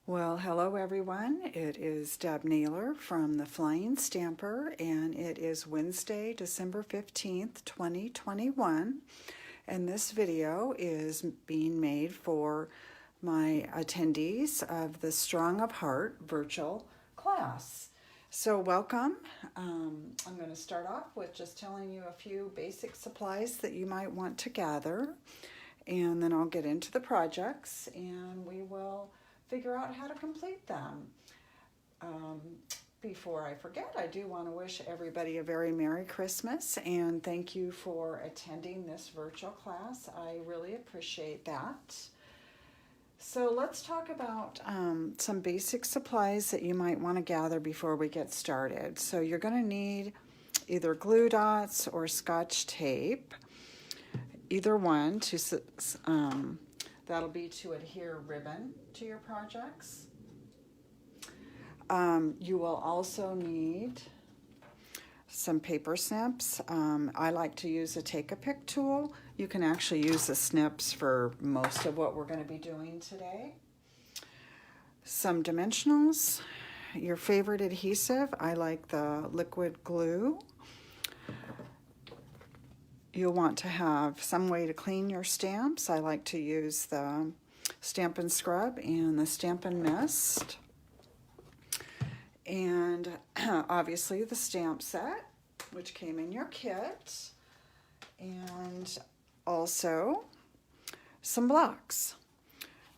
Well, hello everyone. It is Deb Naylor from the Flying Stamper, and it is Wednesday, December 15th, 2021. And this video is being made for my attendees of the Strong of Heart virtual class. So welcome. I'm going to start off with just telling you a few basic supplies that you might want to gather, and then I'll get into the projects and we will figure out how to complete them. Before I forget, I do want to wish everybody a very Merry Christmas and thank you for attending this virtual class. I really appreciate that. So let's talk about some basic supplies that you might want to gather before we get started. So you're going to need either glue dots or Scotch tape, either one to that'll be to adhere ribbon to your projects. You will also need some paper snips. I like to use a Take-A-Pick tool. You can actually use the snips for most of what we're going to be doing today. Some dimensionals, your favorite adhesive. I like the liquid glue. You'll want to have some way to clean your stamps. I like to use the Stampin' Scrub and the Stampin' Mist. And obviously the stamp set, which came in your kit. And also some blocks.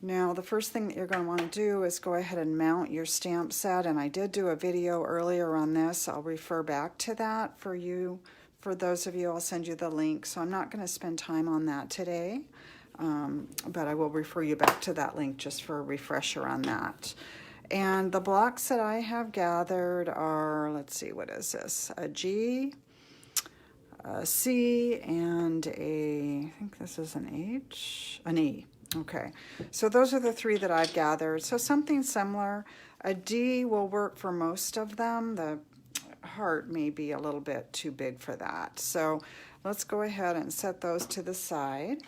Now the first thing that you're going to want to do is go ahead and mount your stamp set. And I did do a video earlier on this. I'll refer back to that for you. For those of you, I'll send you the link, so I'm not going to spend time on that today, but I will refer you back to that link just for a refresher on that. And the blocks that I have gathered are, let's see, what is this? A G, a C, and I think this is an H, an E. Okay, so those are the three that I've gathered. So something similar. A D will work for most of them. The heart may be a little bit too big for that. So let's go ahead and set those to the side.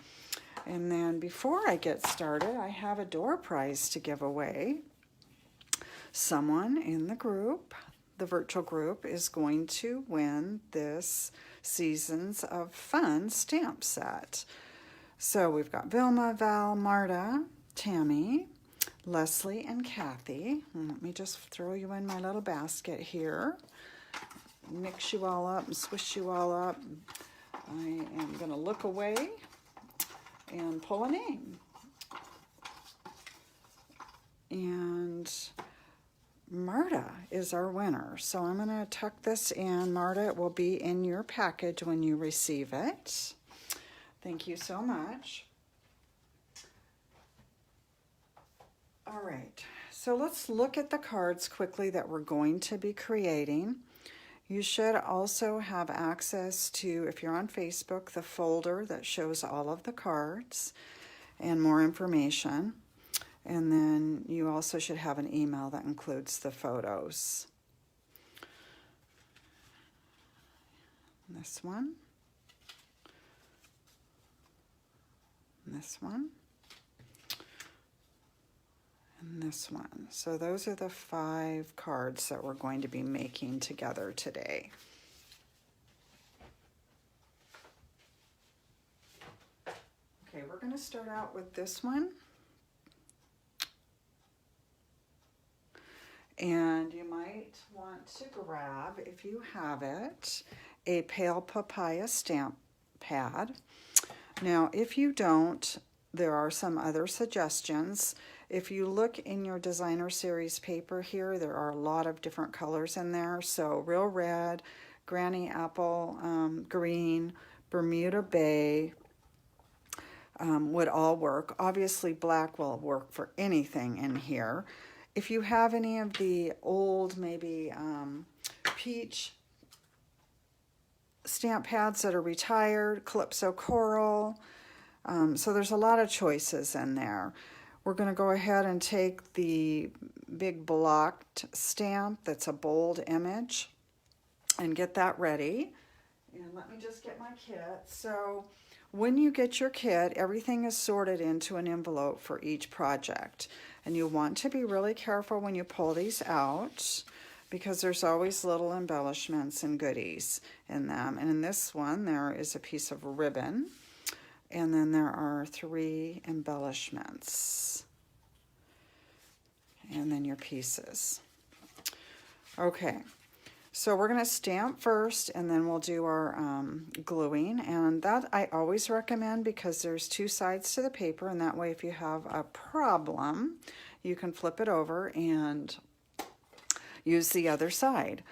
And then before I get started, I have a door prize to give away. Someone in the group, the virtual group, is going to win this Seasons of Fun stamp set. So we've got Vilma, Val, Marta, Tammy, Leslie, and Kathy. And let me just throw you in my little basket here. Mix you all up and swish you all up. I am going to look away and pull a name. And Marta is our winner. So I'm going to tuck this in. Marta, it will be in your package when you receive it. Thank you so much. All right, so let's look at the cards quickly that we're going to be creating. You should also have access to, if you're on Facebook, the folder that shows all of the cards and more information. And then you also should have an email that includes the photos. This one. This one. And this one. So those are the 5 cards that we're going to be making together today. Okay, we're going to start out with this one. And you might want to grab, if you have it, a Pale Papaya stamp pad. Now, if you don't, there are some other suggestions. If you look in your designer series paper here, there are a lot of different colors in there. So Real Red, Granny Apple Green, Bermuda Bay would all work. Obviously, black will work for anything in here. If you have any of the old, maybe peach stamp pads that are retired, Calypso Coral, so there's a lot of choices in there. We're going to go ahead and take the big blocked stamp that's a bold image and get that ready. And let me just get my kit. So when you get your kit, everything is sorted into an envelope for each project. And you want to be really careful when you pull these out because there's always little embellishments and goodies in them. And in this one, there is a piece of ribbon, and then there are 3 embellishments, and then your pieces. Okay, so we're going to stamp first, and then we'll do our gluing. And that I always recommend because there's 2 sides to the paper, and that way if you have a problem, you can flip it over and use the other side.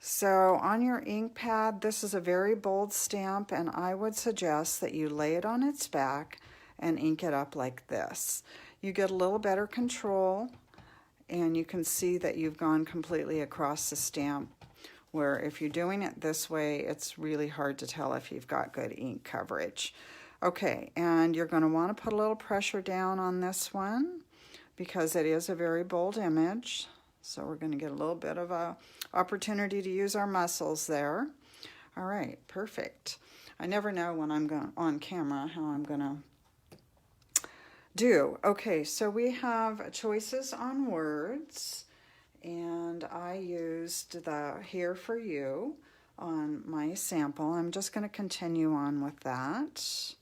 So on your ink pad, this is a very bold stamp, and I would suggest that you lay it on its back and ink it up like this. You get a little better control, and you can see that you've gone completely across the stamp, where if you're doing it this way, it's really hard to tell if you've got good ink coverage. Okay, and you're going to want to put a little pressure down on this one because it is a very bold image. So we're going to get a little bit of a opportunity to use our muscles there. All right, perfect. I never know when I'm going on camera how I'm going to do. Okay, so we have choices on words, and I used the Here For You on my sample. I'm just going to continue on with that.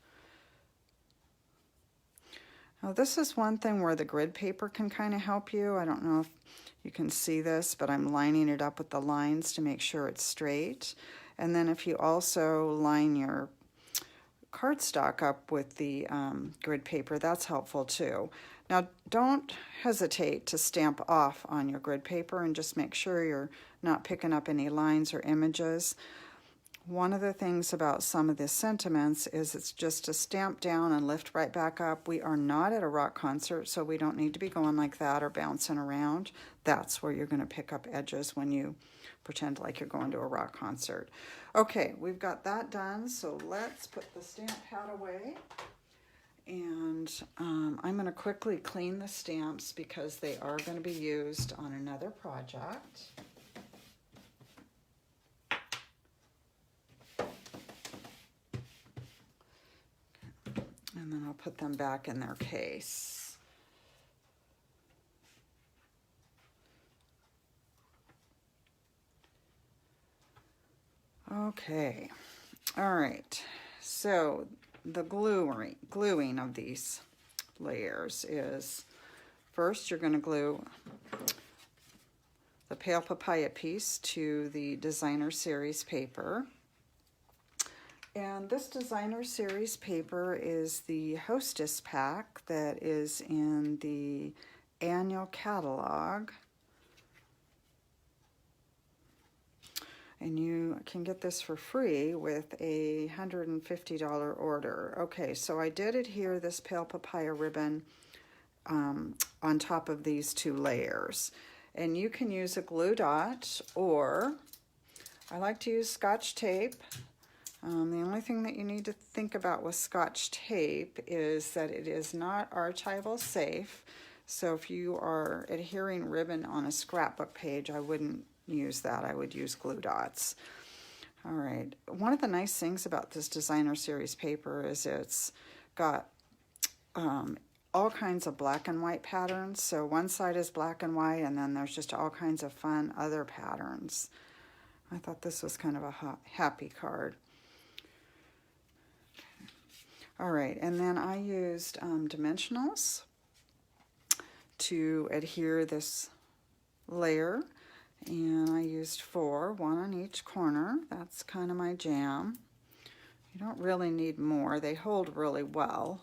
Now this is one thing where the grid paper can kind of help you. I don't know if you can see this, but I'm lining it up with the lines to make sure it's straight. And then if you also line your cardstock up with the grid paper, that's helpful too. Now don't hesitate to stamp off on your grid paper and just make sure you're not picking up any lines or images. One of the things about some of the sentiments is it's just to stamp down and lift right back up. We are not at a rock concert, so we don't need to be going like that or bouncing around. That's where you're going to pick up edges when you pretend like you're going to a rock concert. Okay, we've got that done, so let's put the stamp pad away. And I'm going to quickly clean the stamps because they are going to be used on another project. And then I'll put them back in their case. Okay, all right, so the gluing of these layers is, first you're going to glue the Pale Papaya piece to the Designer Series paper. And this Designer Series paper is the Hostess pack that is in the annual catalog. And you can get this for free with a $150 order. Okay, so I did adhere this Pale Papaya ribbon on top of these 2 layers. And you can use a glue dot, or I like to use Scotch tape. The only thing that you need to think about with Scotch tape is that it is not archival safe. So if you are adhering ribbon on a scrapbook page, I wouldn't use that. I would use glue dots. All right. One of the nice things about this Designer Series paper is it's got all kinds of black and white patterns. So one side is black and white, and then there's just all kinds of fun other patterns. I thought this was kind of a happy card. All right, and then I used dimensionals to adhere this layer, and I used 4, 1 on each corner. That's kind of my jam. You don't really need more. They hold really well.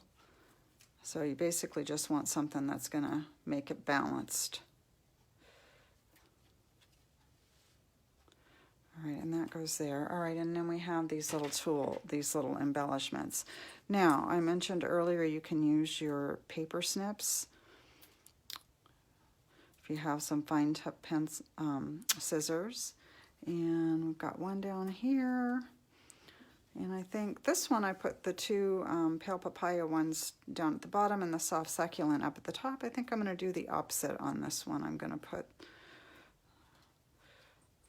So you basically just want something that's going to make it balanced. All right, and that goes there. All right, and then we have these little embellishments. Now, I mentioned earlier you can use your paper snips. If you have some fine tip scissors. And we've got one down here. And I think this one I put the 2 Pale Papaya ones down at the bottom and the Soft Succulent up at the top. I think I'm going to do the opposite on this one. I'm going to put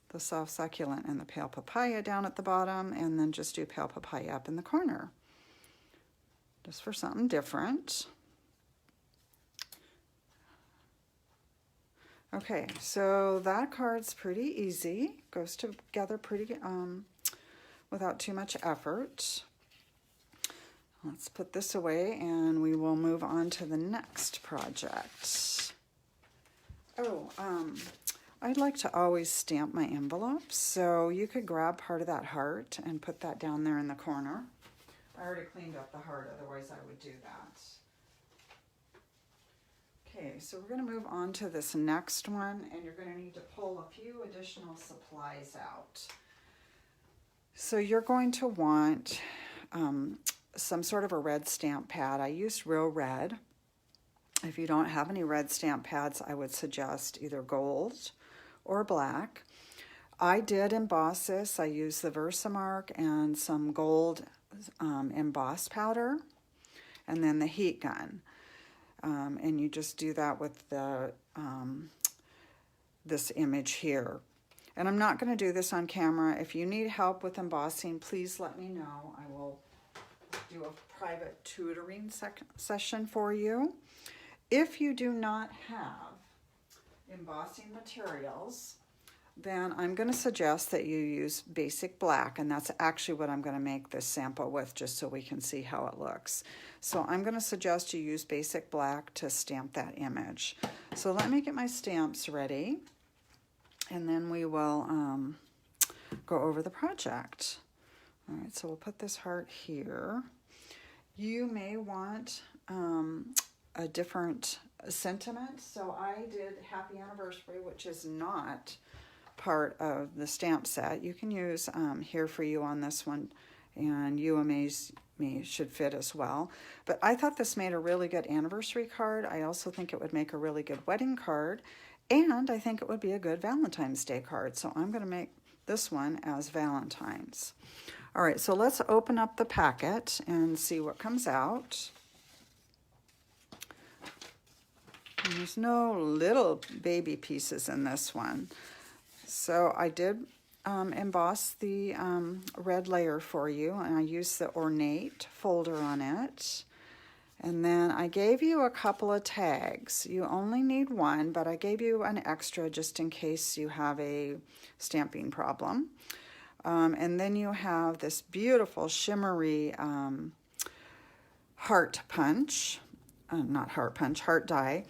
the Soft Succulent and the Pale Papaya down at the bottom, and then just do Pale Papaya up in the corner, just for something different. Okay, so that card's pretty easy. Goes together pretty without too much effort. Let's put this away and we will move on to the next project. Oh, I'd like to always stamp my envelopes, so you could grab part of that heart and put that down there in the corner. I already cleaned up the heart, otherwise I would do that. Okay, so we're going to move on to this next one, and you're going to need to pull a few additional supplies out. So you're going to want some sort of a red stamp pad. I used Real Red. If you don't have any red stamp pads, I would suggest either gold or black. I did emboss this. I used the Versamark and some gold emboss powder, and then the heat gun. And you just do that with the this image here. And I'm not going to do this on camera. If you need help with embossing, please let me know. I will do a private tutoring session for you. If you do not have embossing materials, then I'm going to suggest that you use basic black, and that's actually what I'm going to make this sample with, just so we can see how it looks. So I'm going to suggest you use basic black to stamp that image. So let me get my stamps ready, and then we will go over the project. All right, so we'll put this heart here. You may want a different sentiment. So I did Happy Anniversary, which is not part of the stamp set. You can use Here For You on this one, and You Amaze Me should fit as well. But I thought this made a really good anniversary card. I also think it would make a really good wedding card, and I think it would be a good Valentine's Day card. So I'm going to make this one as Valentine's. All right, so let's open up the packet and see what comes out. And there's no little baby pieces in this one. So I did emboss the red layer for you, and I used the Ornate folder on it. And then I gave you a couple of tags. You only need one, but I gave you an extra just in case you have a stamping problem. And then you have this beautiful shimmery heart punch. Not heart punch, heart die.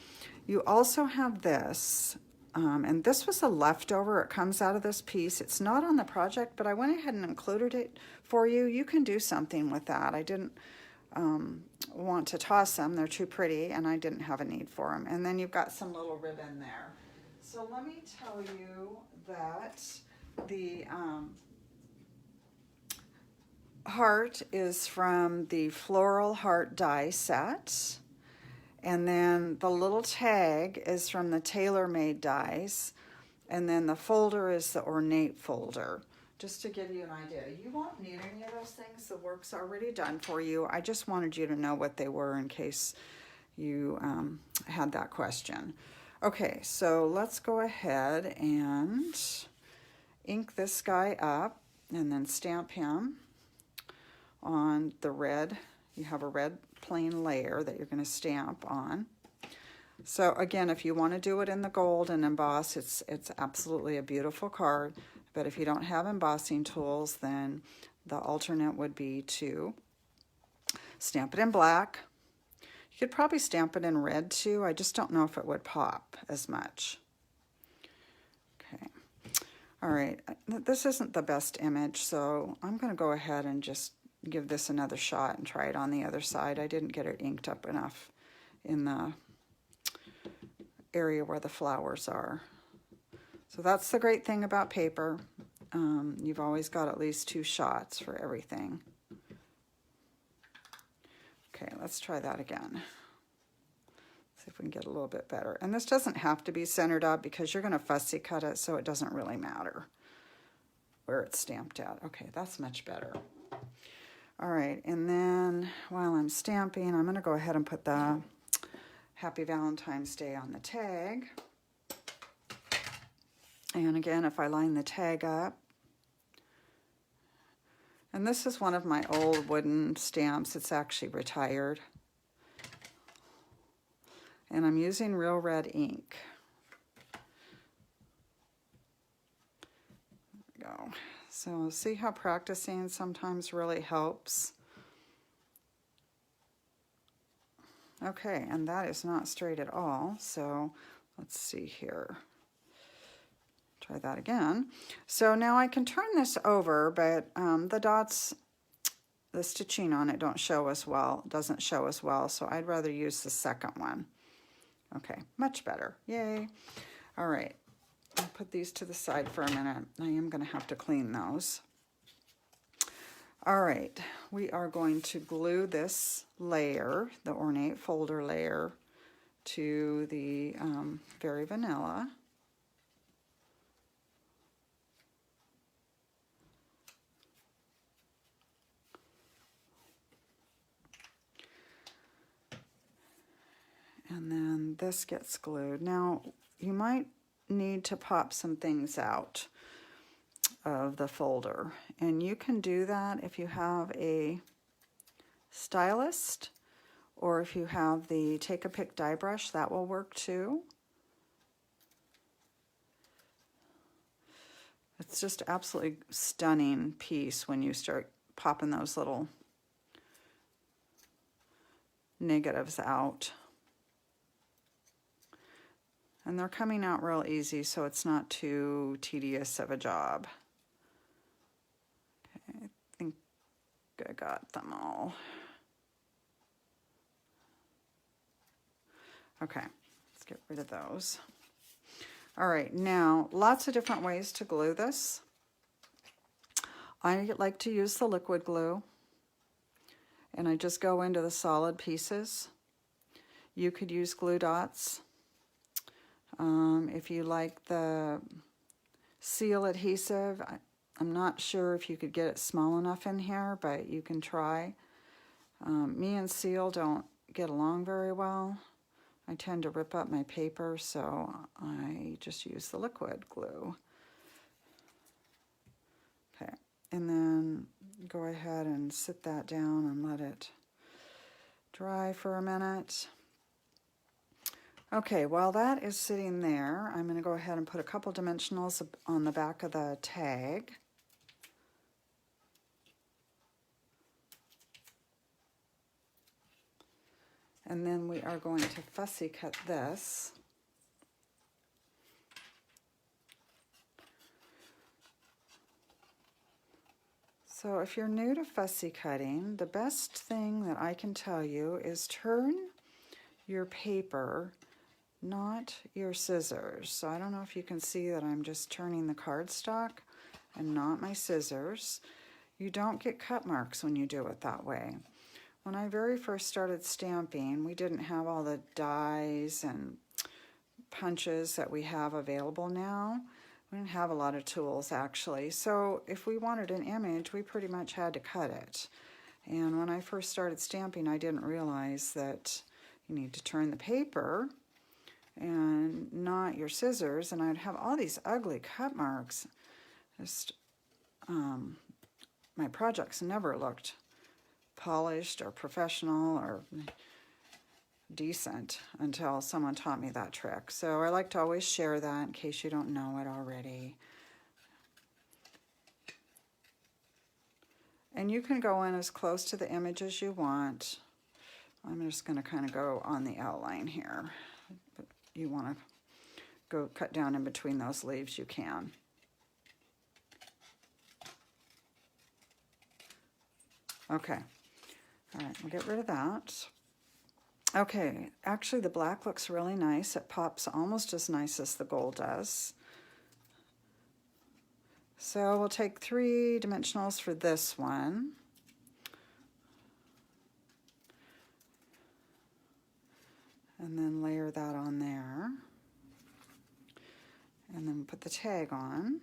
You also have this, and this was a leftover. It comes out of this piece. It's not on the project, but I went ahead and included it for you. You can do something with that. I didn't want to toss them. They're too pretty, and I didn't have a need for them. And then you've got some little ribbon there. So let me tell you that the heart is from the Floral Heart die set. And then the little tag is from the tailor-made dies. And then the folder is the Ornate folder, just to give you an idea. You won't need any of those things. The work's already done for you. I just wanted you to know what they were in case you had that question. Okay, so let's go ahead and ink this guy up and then stamp him on the red. You have a red plain layer that you're going to stamp on. So again, if you want to do it in the gold and emboss, it's absolutely a beautiful card. But if you don't have embossing tools, then the alternate would be to stamp it in black. You could probably stamp it in red too. I just don't know if it would pop as much. Okay. All right. This isn't the best image, so I'm going to go ahead and just give this another shot and try it on the other side. I didn't get it inked up enough in the area where the flowers are. So that's the great thing about paper. You've always got at least 2 shots for everything. Okay, let's try that again. See if we can get a little bit better. And this doesn't have to be centered up because you're going to fussy cut it, so it doesn't really matter where it's stamped at. Okay, that's much better. All right, and then while I'm stamping, I'm going to go ahead and put the Happy Valentine's Day on the tag. And again, if I line the tag up, and this is one of my old wooden stamps. It's actually retired. And I'm using Real Red ink. go. So see how practicing sometimes really helps? Okay, and that is not straight at all, so let's see here. Try that again. So now I can turn this over, but the dots, the stitching on it doesn't show as well, so I'd rather use the second one. Okay, much better. Yay. All right, I'll put these to the side for a minute. I am going to have to clean those. All right, we are going to glue this layer, the ornate folder layer, to the Very Vanilla. And then this gets glued. Now, you might need to pop some things out of the folder, and you can do that if you have a stylist, or if you have the Take-A-Pick die brush, that will work too. It's just absolutely stunning piece when you start popping those little negatives out. And they're coming out real easy, so it's not too tedious of a job. Okay, I think I got them all. Okay, let's get rid of those. All right, now lots of different ways to glue this. I like to use the liquid glue, and I just go into the solid pieces. You could use glue dots. If you like the seal adhesive, I'm not sure if you could get it small enough in here, but you can try. Me and seal don't get along very well. I tend to rip up my paper, so I just use the liquid glue. Okay, and then go ahead and sit that down and let it dry for a minute. Okay, while that is sitting there, I'm going to go ahead and put a couple dimensionals on the back of the tag. And then we are going to fussy cut this. So if you're new to fussy cutting, the best thing that I can tell you is turn your paper, not your scissors. So I don't know if you can see that I'm just turning the cardstock and not my scissors. You don't get cut marks when you do it that way. When I very first started stamping, we didn't have all the dies and punches that we have available now. We didn't have a lot of tools actually. So if we wanted an image, we pretty much had to cut it. And when I first started stamping, I didn't realize that you need to turn the paper and not your scissors, and I'd have all these ugly cut marks. Just my projects never looked polished or professional or decent until someone taught me that trick. So I like to always share that in case you don't know it already. And you can go in as close to the image as you want. I'm just going to kind of go on the outline here. But you want to go cut down in between those leaves, you can. Okay. All right, we'll get rid of that. Okay, actually the black looks really nice. It pops almost as nice as the gold does. So we'll take 3 dimensionals for this one. And then layer that on there. And then put the tag on.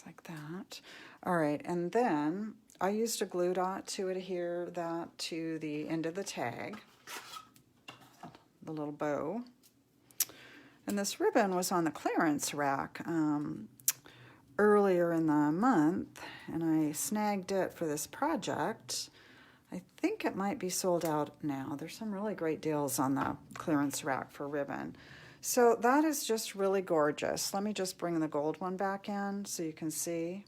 Like that. All right, and then I used a glue dot to adhere that to the end of the tag, the little bow. And this ribbon was on the clearance rack earlier in the month, and I snagged it for this project. I think it might be sold out now. There's some really great deals on the clearance rack for ribbon. So that is just really gorgeous. Let me just bring the gold one back in so you can see.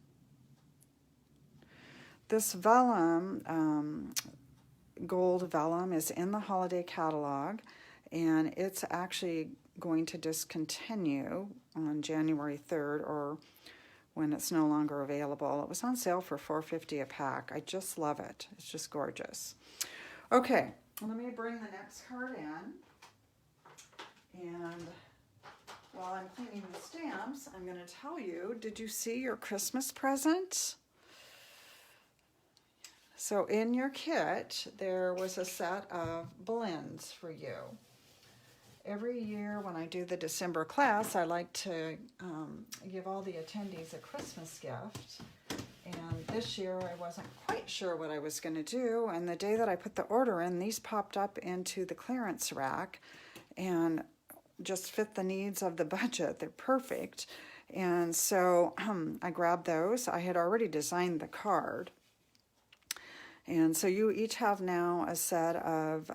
This vellum, gold vellum, is in the holiday catalog, and it's actually going to discontinue on January 3rd, or when it's no longer available. It was on sale for $4.50 a pack. I just love it. It's just gorgeous. Okay, let me bring the next card in. And while I'm cleaning the stamps, I'm going to tell you, did you see your Christmas present? So in your kit, there was a set of blends for you. Every year when I do the December class, I like to give all the attendees a Christmas gift. And this year I wasn't quite sure what I was going to do. And the day that I put the order in, these popped up into the clearance rack and just fit the needs of the budget. They're perfect. And so I grabbed those. I had already designed the card. And so you each have now a set of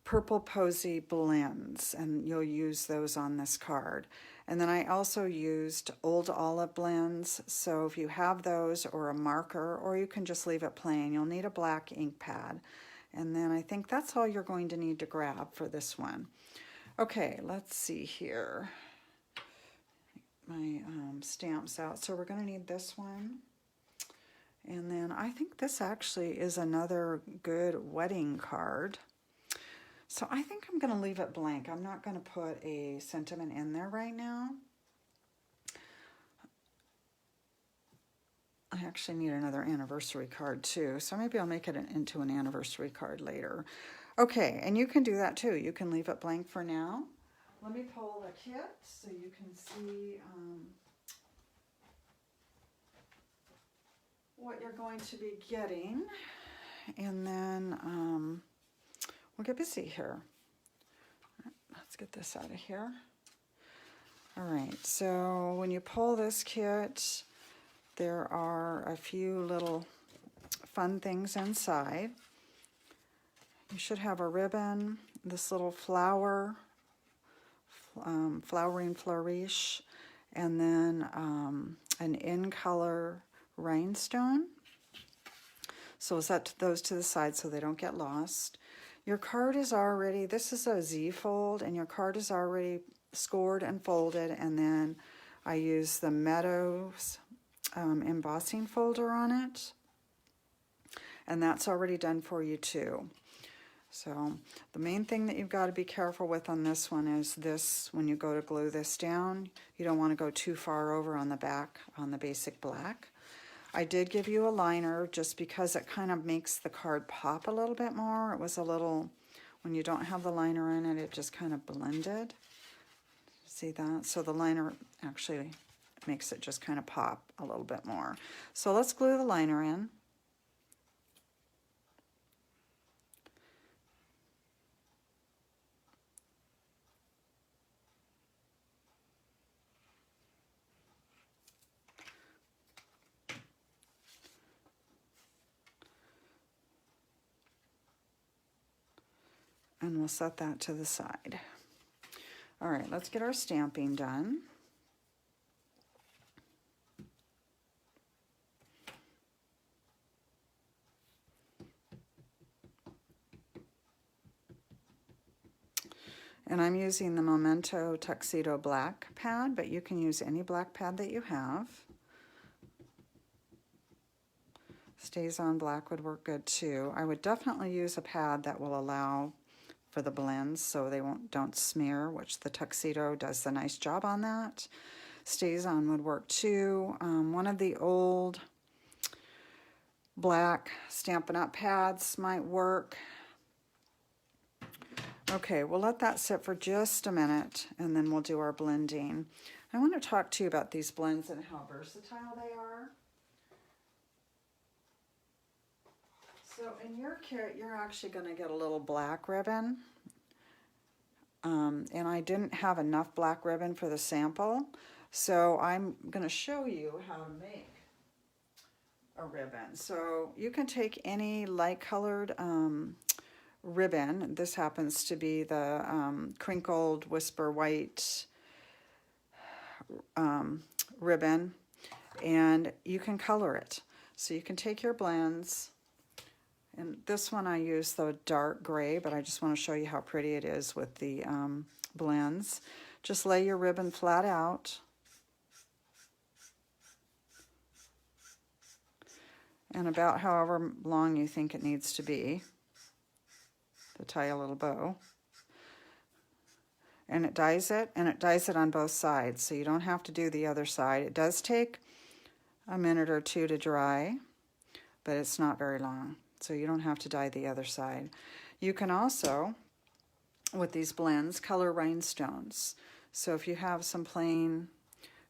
Purple Posy blends, and you'll use those on this card. And then I also used Old Olive blends, so if you have those or a marker, or you can just leave it plain, you'll need a black ink pad. And then I think that's all you're going to need to grab for this one. Okay, let's see here. My stamps out. So we're going to need this one. And then I think this actually is another good wedding card. So I think I'm going to leave it blank. I'm not going to put a sentiment in there right now. I actually need another anniversary card too, so maybe I'll make it into an anniversary card later. Okay, and you can do that too. You can leave it blank for now. Let me pull the kit so you can see what you're going to be getting, and then we'll get busy here. Let's get this out of here. All right, so when you pull this kit, there are a few little fun things inside. You should have a ribbon, this little flower, flowering flourish, and then an in-color rhinestone. So set those to the side so they don't get lost. Your card is already, this is a Z fold, and your card is already scored and folded, and then I use the Meadows embossing folder on it, and that's already done for you too. So the main thing that you've got to be careful with on this one is this, when you go to glue this down, you don't want to go too far over on the back on the basic black. I did give you a liner just because it kind of makes the card pop a little bit more. It was a little, when you don't have the liner in it, it just kind of blended. See that? So the liner actually makes it just kind of pop a little bit more. So let's glue the liner in. And we'll set that to the side. All right, let's get our stamping done. And I'm using the Memento Tuxedo Black pad, but you can use any black pad that you have. Stays on black would work good too. I would definitely use a pad that will allow for the blends so they don't smear, which the Tuxedo does a nice job on that. Stays on would work too. One of the old black Stampin' Up! Pads might work. Okay, we'll let that sit for just a minute and then we'll do our blending. I want to talk to you about these blends and how versatile they are. So in your kit, you're actually going to get a little black ribbon. And I didn't have enough black ribbon for the sample, so I'm going to show you how to make a ribbon. So you can take any light colored ribbon. This happens to be the crinkled whisper white ribbon, and you can color it. So you can take your blends, and this one I use the dark gray, but I just want to show you how pretty it is with the blends. Just lay your ribbon flat out, and about however long you think it needs to be to tie a little bow. And it dyes it, and it dyes it on both sides, so you don't have to do the other side. It does take a minute or two to dry, but it's not very long, so you don't have to dye the other side. You can also, with these blends, color rhinestones. So if you have some plain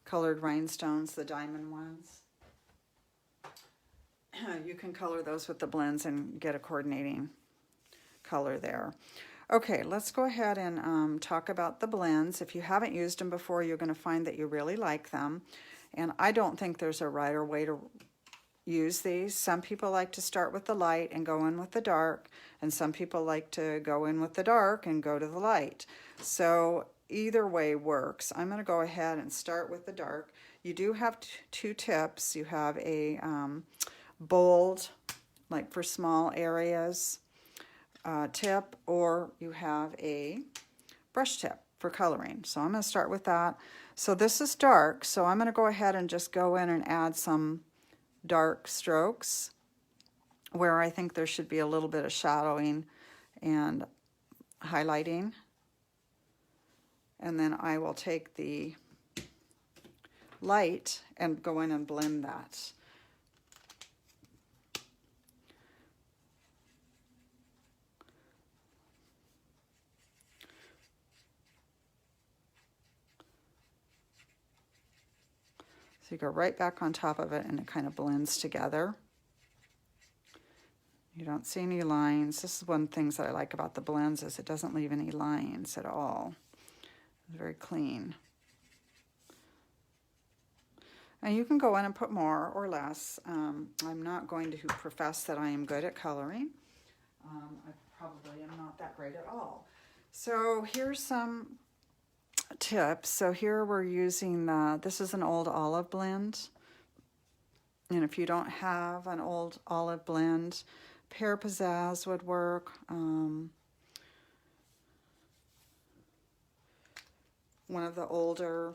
colored rhinestones, the diamond ones, you can color those with the blends and get a coordinating color there. Okay, let's go ahead and talk about the blends. If you haven't used them before, you're going to find that you really like them. And I don't think there's a right or way to use these. Some people like to start with the light and go in with the dark, and some people like to go in with the dark and go to the light. So either way works. I'm going to go ahead and start with the dark. You do have two tips. You have a bold, like for small areas, tip, or you have a brush tip for coloring. So I'm going to start with that. So this is dark, so I'm going to go ahead and just go in and add some dark strokes where I think there should be a little bit of shadowing and highlighting. And then I will take the light and go in and blend that. So you go right back on top of it, and it kind of blends together. You don't see any lines. This is one of the things that I like about the blends, is it doesn't leave any lines at all. It's very clean. And you can go in and put more or less. I'm not going to profess that I am good at coloring. I probably am not that great at all. So here's some tips. So here we're using this is an old olive blend. And if you don't have an old olive blend, Pear Pizzazz would work. One of the older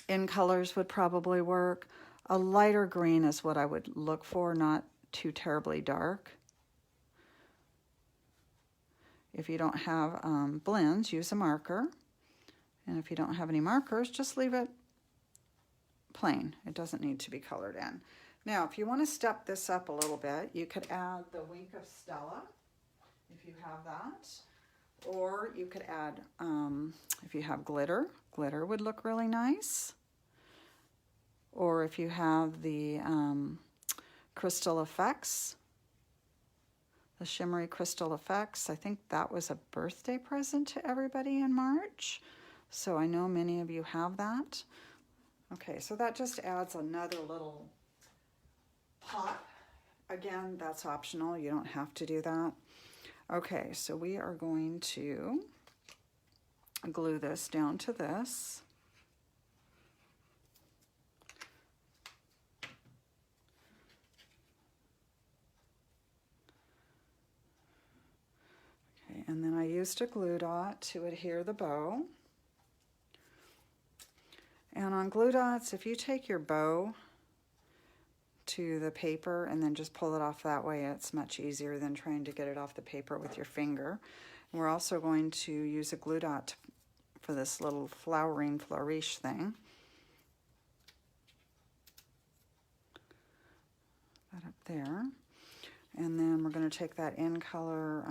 In Colors would probably work. A lighter green is what I would look for, not too terribly dark. If you don't have blends, use a marker. And if you don't have any markers, just leave it plain. It doesn't need to be colored in. Now, if you want to step this up a little bit, you could add the Wink of Stella, if you have that. Or you could add, if you have glitter, glitter would look really nice. Or if you have the Crystal Effects, the Shimmery Crystal Effects, I think that was a birthday present to everybody in March. So I know many of you have that. Okay, so that just adds another little pop. Again, that's optional. You don't have to do that. Okay, so we are going to glue this down to this. Okay, and then I used a glue dot to adhere the bow. And on glue dots, if you take your bow to the paper and then just pull it off that way, it's much easier than trying to get it off the paper with your finger. And we're also going to use a glue dot for this little flowering flourish thing. That up there. And then we're going to take that In Color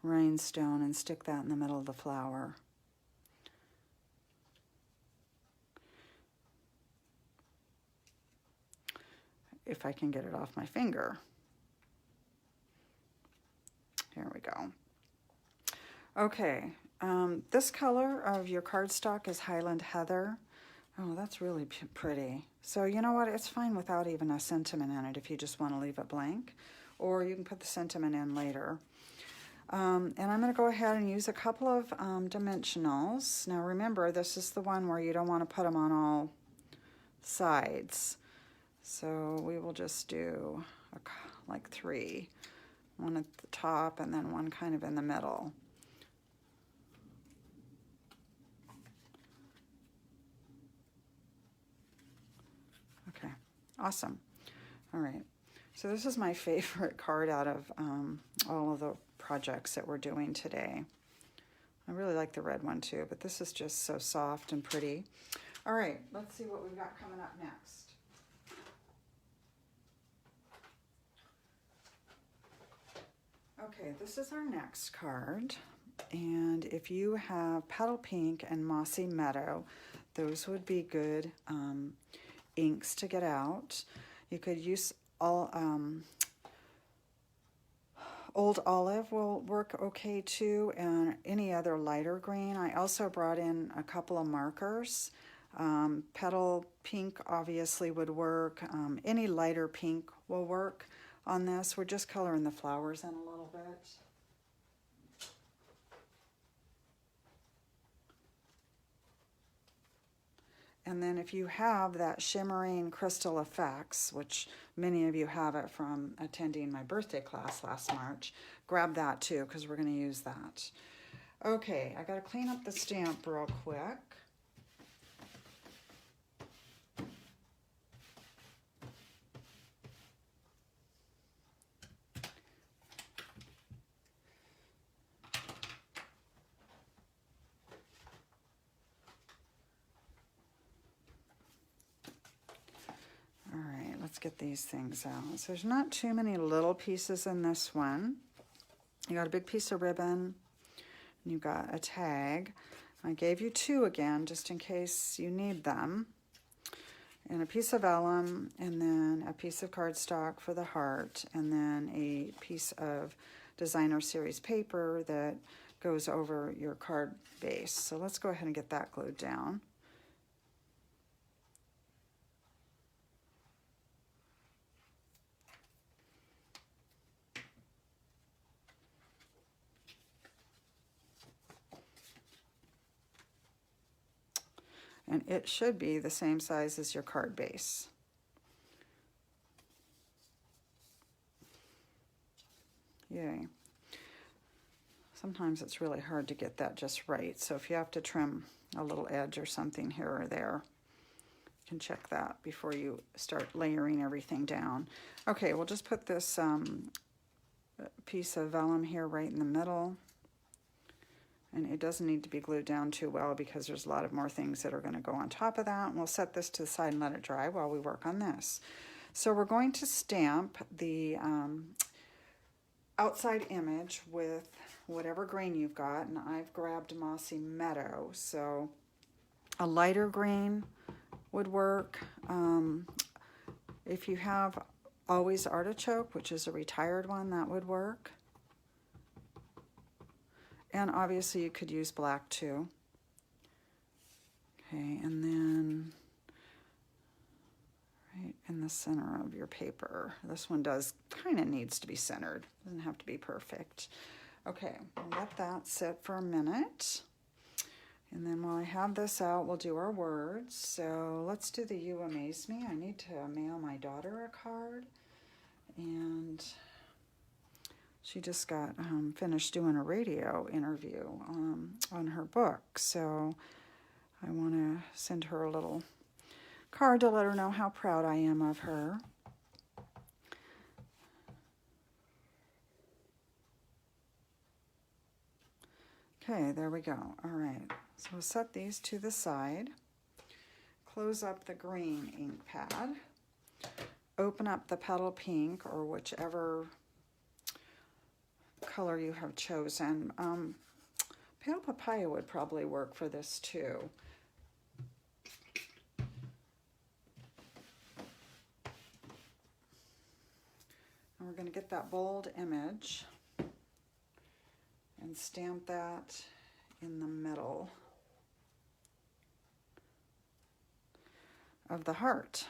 rhinestone and stick that in the middle of the flower. If I can get it off my finger. Here we go. Okay, this color of your cardstock is Highland Heather. Oh, that's really pretty. So you know what? It's fine without even a sentiment in it if you just want to leave it blank. Or you can put the sentiment in later. And I'm going to go ahead and use a couple of dimensionals. Now remember, this is the one where you don't want to put them on all sides. So we will just do like 3. One at the top and then one kind of in the middle. Okay, awesome. All right, so this is my favorite card out of all of the projects that we're doing today. I really like the red one too, but this is just so soft and pretty. All right, let's see what we've got coming up next. Okay, this is our next card. And if you have Petal Pink and Mossy Meadow, those would be good inks to get out. You could use all Old Olive will work okay too, and any other lighter green. I also brought in a couple of markers. Petal Pink obviously would work. Any lighter pink will work on this. We're just coloring the flowers in a little bit. And then if you have that shimmering crystal effects, which many of you have it from attending my birthday class last March, grab that too, because we're going to use that. Okay, I got to clean up the stamp real quick. Let's get these things out. So there's not too many little pieces in this one. You got a big piece of ribbon, and you got a tag. I gave you 2 again, just in case you need them. And a piece of vellum, and then a piece of cardstock for the heart, and then a piece of designer series paper that goes over your card base. So let's go ahead and get that glued down. And it should be the same size as your card base. Yay. Sometimes it's really hard to get that just right. So if you have to trim a little edge or something here or there, you can check that before you start layering everything down. Okay, we'll just put this piece of vellum here right in the middle. And it doesn't need to be glued down too well because there's a lot of more things that are going to go on top of that. And we'll set this to the side and let it dry while we work on this. So we're going to stamp the outside image with whatever green you've got. And I've grabbed Mossy Meadow. So a lighter green would work. If you have Always Artichoke, which is a retired one, that would work. And obviously you could use black too. Okay, and then right in the center of your paper. This one does kind of needs to be centered. Doesn't have to be perfect. Okay, we'll let that sit for a minute. And then while I have this out, we'll do our words. So let's do the You Amaze Me. I need to mail my daughter a card. And she just got finished doing a radio interview on her book. So I want to send her a little card to let her know how proud I am of her. Okay, there we go. All right, so we'll set these to the side. Close up the green ink pad. Open up the Petal Pink or whichever color you have chosen. Pale Papaya would probably work for this too. And we're going to get that bold image and stamp that in the middle. of the heart.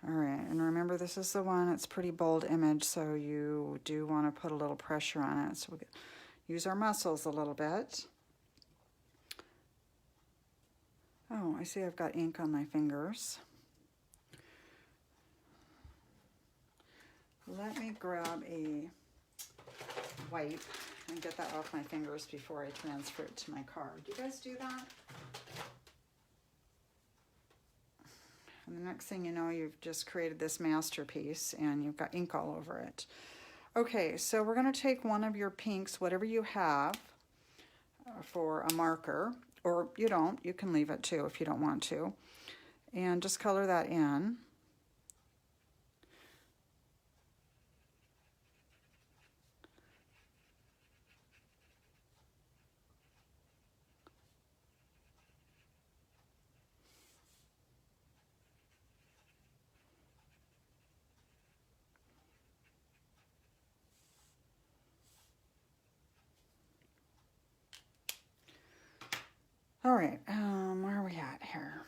All right, and remember this is the one, it's pretty bold image, so you do want to put a little pressure on it. So we'll use our muscles a little bit. Oh, I see I've got ink on my fingers. Let me grab a wipe and get that off my fingers before I transfer it to my card. Do you guys do that? And the next thing you know, you've just created this masterpiece and you've got ink all over it. Okay, so we're going to take one of your pinks, whatever you have, for a marker, or you don't, you can leave it too if you don't want to, and just color that in. All right, where are we at here?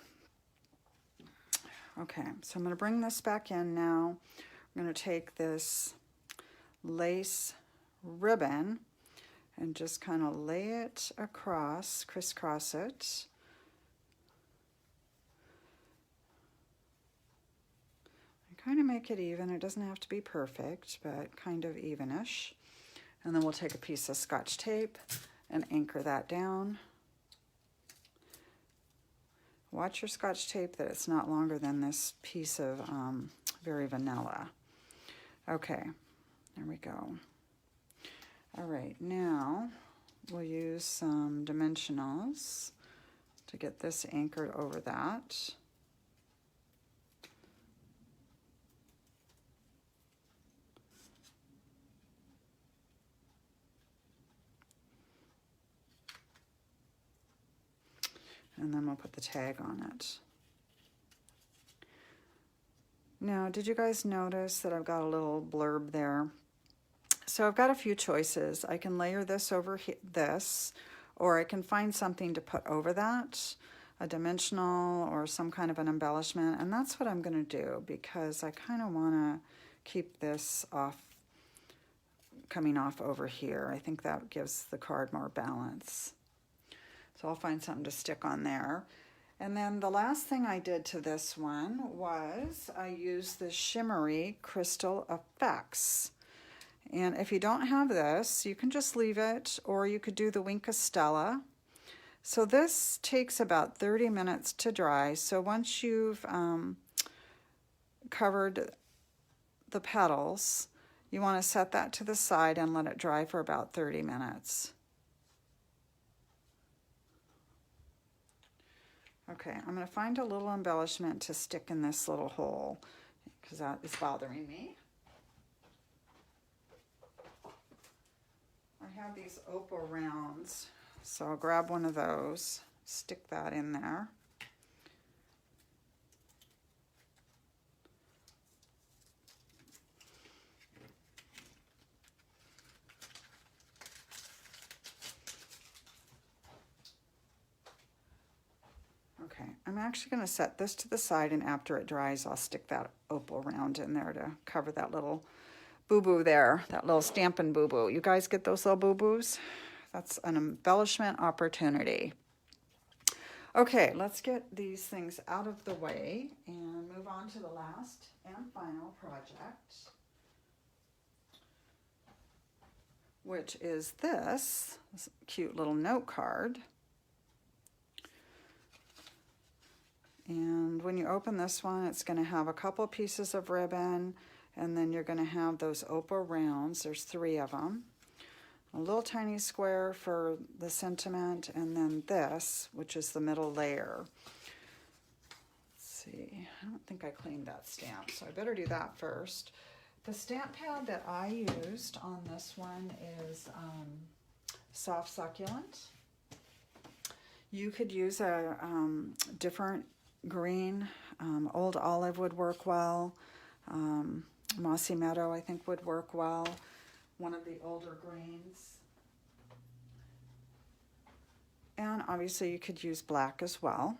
Okay, so I'm going to bring this back in now. I'm going to take this lace ribbon and just kind of lay it across, crisscross it. Kind of make it even. It doesn't have to be perfect, but kind of evenish. And then we'll take a piece of Scotch tape and anchor that down. Watch your Scotch tape that it's not longer than this piece of Very Vanilla. Okay, there we go. All right, now we'll use some dimensionals to get this anchored over that. And then we'll put the tag on it. Now, did you guys notice that I've got a little blurb there? So I've got a few choices. I can layer this over this, or I can find something to put over that, a dimensional or some kind of an embellishment, and that's what I'm going to do because I kind of want to keep this off, coming off over here. I think that gives the card more balance. So I'll find something to stick on there. And then the last thing I did to this one was I used the Shimmery Crystal Effects. And if you don't have this, you can just leave it, or you could do the Wink of Stella. So this takes about 30 minutes to dry. So once you've covered the petals, you want to set that to the side and let it dry for about 30 minutes. Okay, I'm going to find a little embellishment to stick in this little hole because that is bothering me. I have these opal rounds, so I'll grab one of those, stick that in there. Okay, I'm actually going to set this to the side, and after it dries, I'll stick that opal round in there to cover that little boo-boo there, that little Stampin' Boo-Boo. You guys get those little boo-boos? That's an embellishment opportunity. Okay, let's get these things out of the way and move on to the last and final project, which is this cute little note card. And when you open this one, it's going to have a couple pieces of ribbon, and then you're going to have those opal rounds. There's 3 of them. A little tiny square for the sentiment, and then this, which is the middle layer. Let's see, I don't think I cleaned that stamp, so I better do that first. The stamp pad that I used on this one is Soft Succulent. You could use a different green. Old Olive would work well. Mossy Meadow, I think, would work well. One of the older greens. And obviously you could use black as well.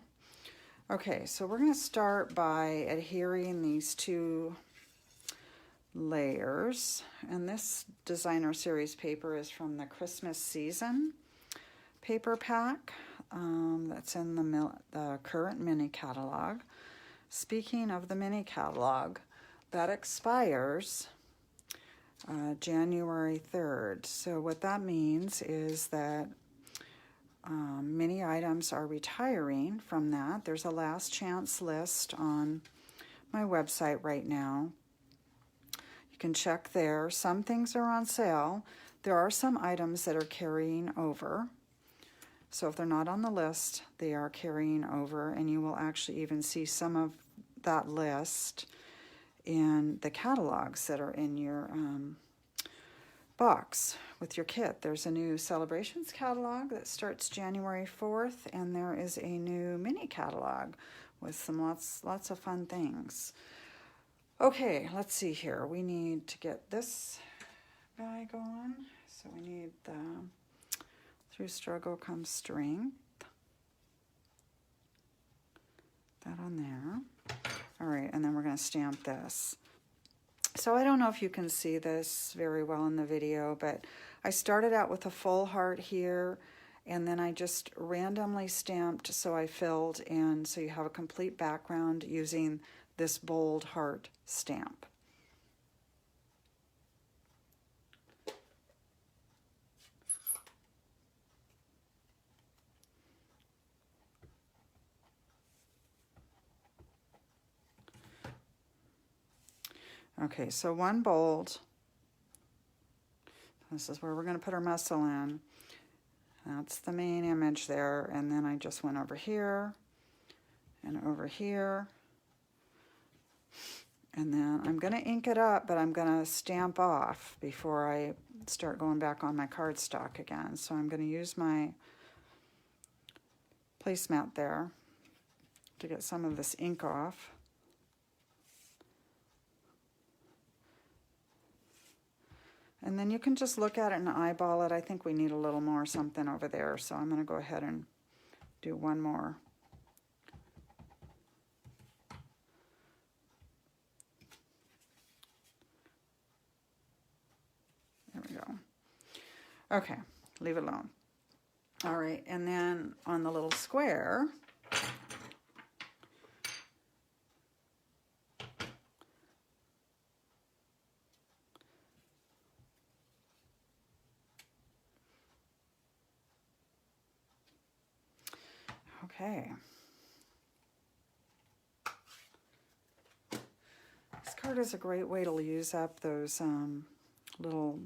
Okay, so we're going to start by adhering these two layers. And this designer series paper is from the Christmas season paper pack that's in the current mini catalog. Speaking of the mini catalog, that expires January 3rd. So what that means is that many items are retiring from that. There's a last chance list on my website right now. You can check there. Some things are on sale. There are some items that are carrying over. So if they're not on the list, they are carrying over, and you will actually even see some of that list in the catalogs that are in your box with your kit. There's a new Celebrations catalog that starts January 4th, and there is a new mini catalog with some lots of fun things. Okay, let's see here. We need to get this guy going. So we need the Through Struggle Comes Strength. That on there. All right, and then we're going to stamp this. So I don't know if you can see this very well in the video, but I started out with a full heart here, and then I just randomly stamped so I filled in, so you have a complete background using this bold heart stamp. Okay, so one bold. This is where we're going to put our muscle in. That's the main image there. And then I just went over here and over here. And then I'm going to ink it up, but I'm going to stamp off before I start going back on my cardstock again. So I'm going to use my placemat there to get some of this ink off. And then you can just look at it and eyeball it. I think we need a little more something over there, so I'm going to go ahead and do one more. There we go. Okay, leave it alone. All right, and then on the little square, okay. This card is a great way to use up those little,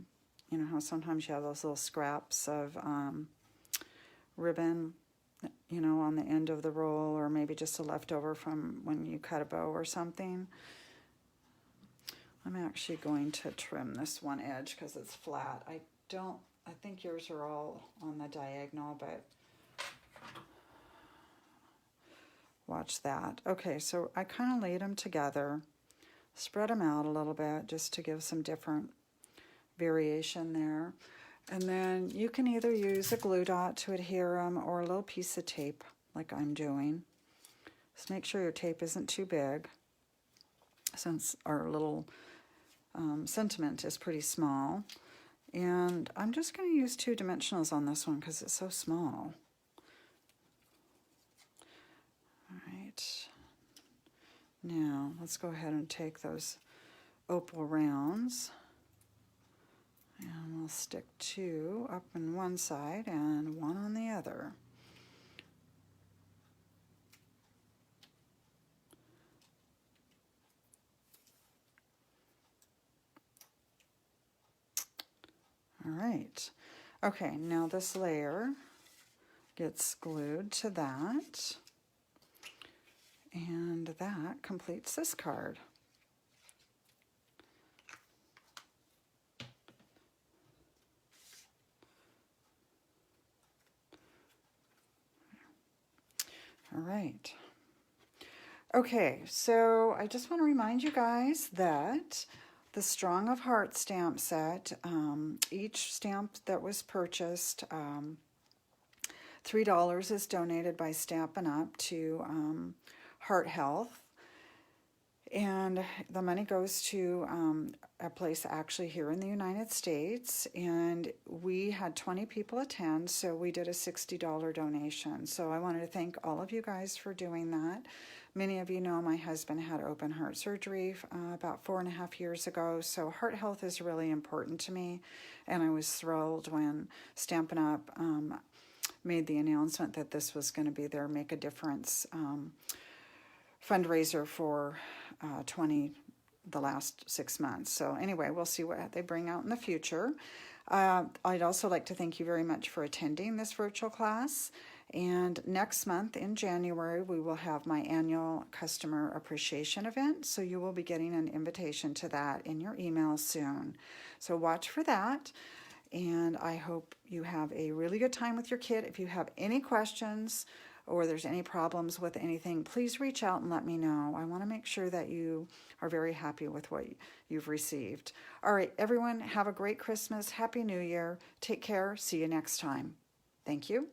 you know how sometimes you have those little scraps of ribbon, you know, on the end of the roll, or maybe just a leftover from when you cut a bow or something. I'm actually going to trim this one edge because it's flat. I think yours are all on the diagonal, but watch that. Okay, so I kind of laid them together, spread them out a little bit just to give some different variation there. And then you can either use a glue dot to adhere them or a little piece of tape like I'm doing. Just make sure your tape isn't too big, since our little sentiment is pretty small. And I'm just going to use 2 dimensionals on this one because it's so small. All right. Now let's go ahead and take those opal rounds. And we'll stick 2 up on one side and 1 on the other. All right. Okay, now this layer gets glued to that. And that completes this card. All right. Okay, so I just want to remind you guys that the Strong of Heart stamp set, each stamp that was purchased, $3 is donated by Stampin' Up! To Heart Health. And the money goes to a place actually here in the United States. And we had 20 people attend, so we did a $60 donation. So I wanted to thank all of you guys for doing that. Many of you know my husband had open heart surgery about 4.5 years ago, so heart health is really important to me. And I was thrilled when Stampin' Up! Made the announcement that this was going to be their Make a Difference fundraiser for the last 6 months. So anyway, we'll see what they bring out in the future. I'd also like to thank you very much for attending this virtual class. And next month in January, we will have my annual customer appreciation event. So you will be getting an invitation to that in your email soon. So watch for that. And I hope you have a really good time with your kid. If you have any questions or there's any problems with anything, please reach out and let me know. I want to make sure that you are very happy with what you've received. All right, everyone, have a great Christmas. Happy New Year. Take care. See you next time. Thank you.